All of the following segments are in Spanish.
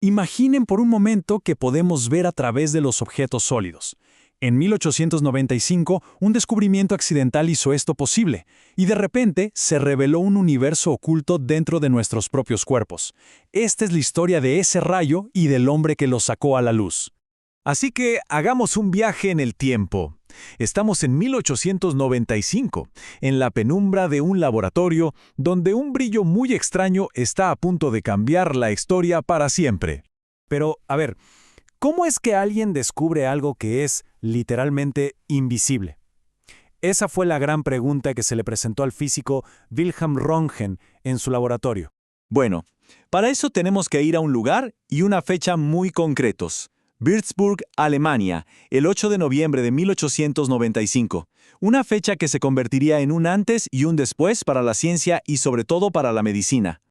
Imaginen por un momento que podemos ver a través de los objetos sólidos. En 1895, un descubrimiento accidental hizo esto posible, y de repente se reveló un universo oculto dentro de nuestros propios cuerpos. Esta es la historia de ese rayo y del hombre que lo sacó a la luz. Así que hagamos un viaje en el tiempo. Estamos en 1895, en la penumbra de un laboratorio donde un brillo muy extraño está a punto de cambiar la historia para siempre. Pero, a ver, ¿cómo es que alguien descubre algo que es literalmente invisible? Esa fue la gran pregunta que se le presentó al físico Wilhelm Röntgen en su laboratorio. Bueno, para eso tenemos que ir a un lugar y una fecha muy concretos. Würzburg, Alemania, el 8 de noviembre de 1895. Una fecha que se convertiría en un antes y un después para la ciencia y sobre todo para la medicina.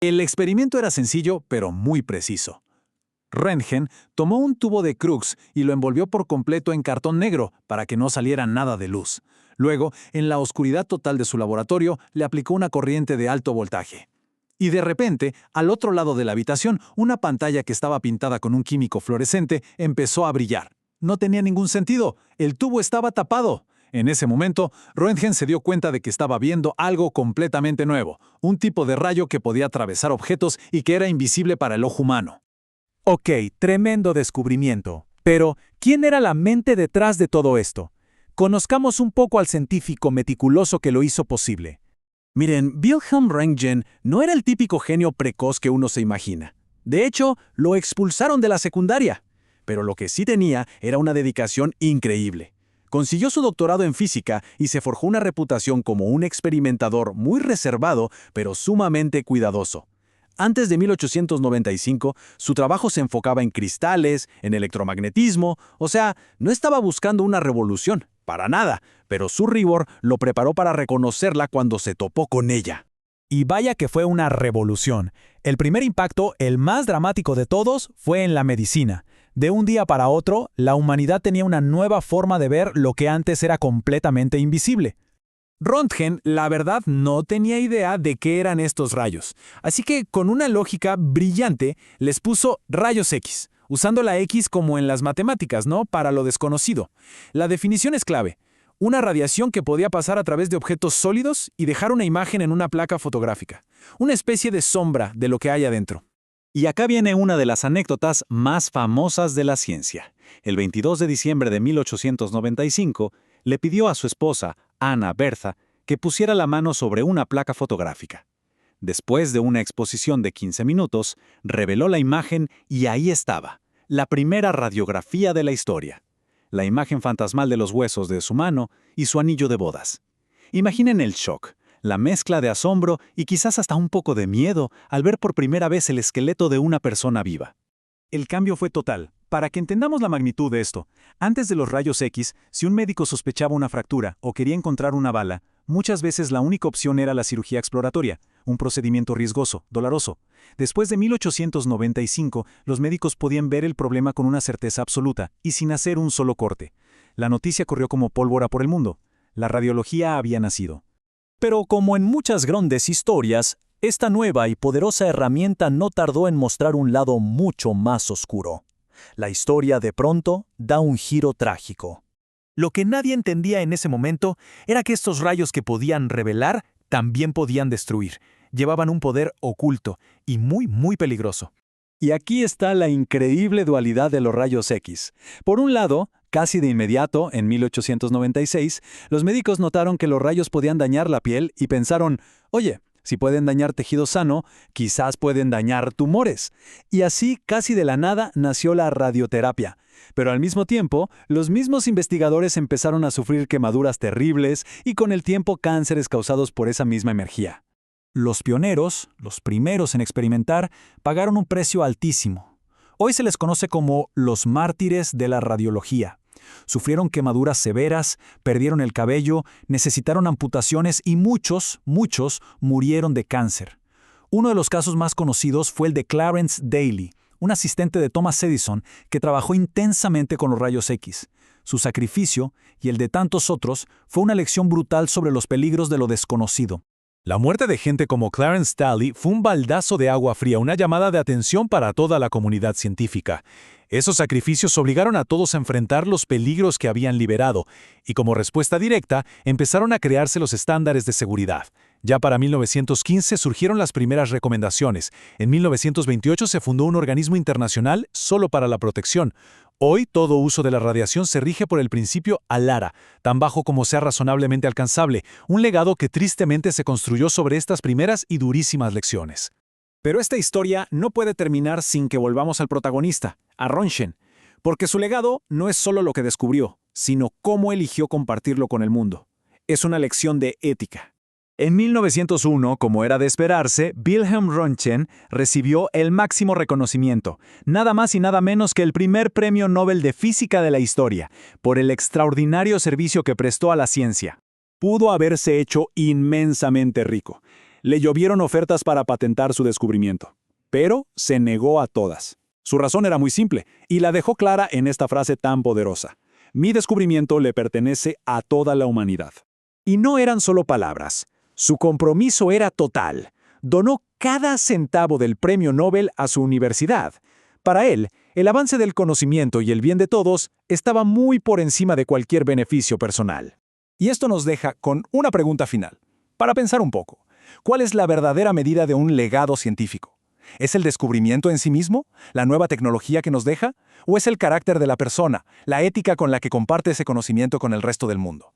El experimento era sencillo, pero muy preciso. Röntgen tomó un tubo de Crookes y lo envolvió por completo en cartón negro para que no saliera nada de luz. Luego, en la oscuridad total de su laboratorio, le aplicó una corriente de alto voltaje. Y de repente, al otro lado de la habitación, una pantalla que estaba pintada con un químico fluorescente empezó a brillar. No tenía ningún sentido. El tubo estaba tapado. En ese momento, Röntgen se dio cuenta de que estaba viendo algo completamente nuevo, un tipo de rayo que podía atravesar objetos y que era invisible para el ojo humano. Ok, tremendo descubrimiento. Pero, ¿quién era la mente detrás de todo esto? Conozcamos un poco al científico meticuloso que lo hizo posible. Miren, Wilhelm Röntgen no era el típico genio precoz que uno se imagina. De hecho, lo expulsaron de la secundaria. Pero lo que sí tenía era una dedicación increíble. Consiguió su doctorado en física y se forjó una reputación como un experimentador muy reservado, pero sumamente cuidadoso. Antes de 1895, su trabajo se enfocaba en cristales, en electromagnetismo, o sea, no estaba buscando una revolución, para nada, pero su rigor lo preparó para reconocerla cuando se topó con ella. Y vaya que fue una revolución. El primer impacto, el más dramático de todos, fue en la medicina. De un día para otro, la humanidad tenía una nueva forma de ver lo que antes era completamente invisible. Röntgen, la verdad, no tenía idea de qué eran estos rayos, así que con una lógica brillante les puso rayos X, usando la X como en las matemáticas, ¿no? Para lo desconocido. La definición es clave. Una radiación que podía pasar a través de objetos sólidos y dejar una imagen en una placa fotográfica. Una especie de sombra de lo que hay adentro. Y acá viene una de las anécdotas más famosas de la ciencia. El 22 de diciembre de 1895, le pidió a su esposa, Anna Bertha, que pusiera la mano sobre una placa fotográfica. Después de una exposición de 15 minutos, reveló la imagen y ahí estaba, la primera radiografía de la historia. La imagen fantasmal de los huesos de su mano y su anillo de bodas. Imaginen el shock, la mezcla de asombro y quizás hasta un poco de miedo al ver por primera vez el esqueleto de una persona viva. El cambio fue total. Para que entendamos la magnitud de esto, antes de los rayos X, si un médico sospechaba una fractura o quería encontrar una bala, muchas veces la única opción era la cirugía exploratoria, un procedimiento riesgoso, doloroso. Después de 1895, los médicos podían ver el problema con una certeza absoluta y sin hacer un solo corte. La noticia corrió como pólvora por el mundo. La radiología había nacido. Pero como en muchas grandes historias, esta nueva y poderosa herramienta no tardó en mostrar un lado mucho más oscuro. La historia de pronto da un giro trágico. Lo que nadie entendía en ese momento era que estos rayos que podían revelar también podían destruir. Llevaban un poder oculto y muy peligroso. Y aquí está la increíble dualidad de los rayos X. Por un lado, casi de inmediato, en 1896, los médicos notaron que los rayos podían dañar la piel y pensaron, oye, si pueden dañar tejido sano, quizás pueden dañar tumores. Y así, casi de la nada, nació la radioterapia. Pero al mismo tiempo, los mismos investigadores empezaron a sufrir quemaduras terribles y con el tiempo cánceres causados por esa misma energía. Los pioneros, los primeros en experimentar, pagaron un precio altísimo. Hoy se les conoce como los mártires de la radiología. Sufrieron quemaduras severas, perdieron el cabello, necesitaron amputaciones y muchos murieron de cáncer. Uno de los casos más conocidos fue el de Clarence Daly, un asistente de Thomas Edison que trabajó intensamente con los rayos X. Su sacrificio, y el de tantos otros, fue una lección brutal sobre los peligros de lo desconocido. La muerte de gente como Clarence Talley fue un baldazo de agua fría, una llamada de atención para toda la comunidad científica. Esos sacrificios obligaron a todos a enfrentar los peligros que habían liberado, y como respuesta directa, empezaron a crearse los estándares de seguridad. Ya para 1915 surgieron las primeras recomendaciones. En 1928 se fundó un organismo internacional solo para la protección. Hoy, todo uso de la radiación se rige por el principio ALARA, tan bajo como sea razonablemente alcanzable, un legado que tristemente se construyó sobre estas primeras y durísimas lecciones. Pero esta historia no puede terminar sin que volvamos al protagonista, a Röntgen, porque su legado no es solo lo que descubrió, sino cómo eligió compartirlo con el mundo. Es una lección de ética. En 1901, como era de esperarse, Wilhelm Röntgen recibió el máximo reconocimiento, nada más y nada menos que el primer premio Nobel de Física de la historia, por el extraordinario servicio que prestó a la ciencia. Pudo haberse hecho inmensamente rico. Le llovieron ofertas para patentar su descubrimiento, pero se negó a todas. Su razón era muy simple, y la dejó clara en esta frase tan poderosa: mi descubrimiento le pertenece a toda la humanidad. Y no eran solo palabras. Su compromiso era total. Donó cada centavo del premio Nobel a su universidad. Para él, el avance del conocimiento y el bien de todos estaba muy por encima de cualquier beneficio personal. Y esto nos deja con una pregunta final, para pensar un poco. ¿Cuál es la verdadera medida de un legado científico? ¿Es el descubrimiento en sí mismo? ¿La nueva tecnología que nos deja? ¿O es el carácter de la persona, la ética con la que comparte ese conocimiento con el resto del mundo?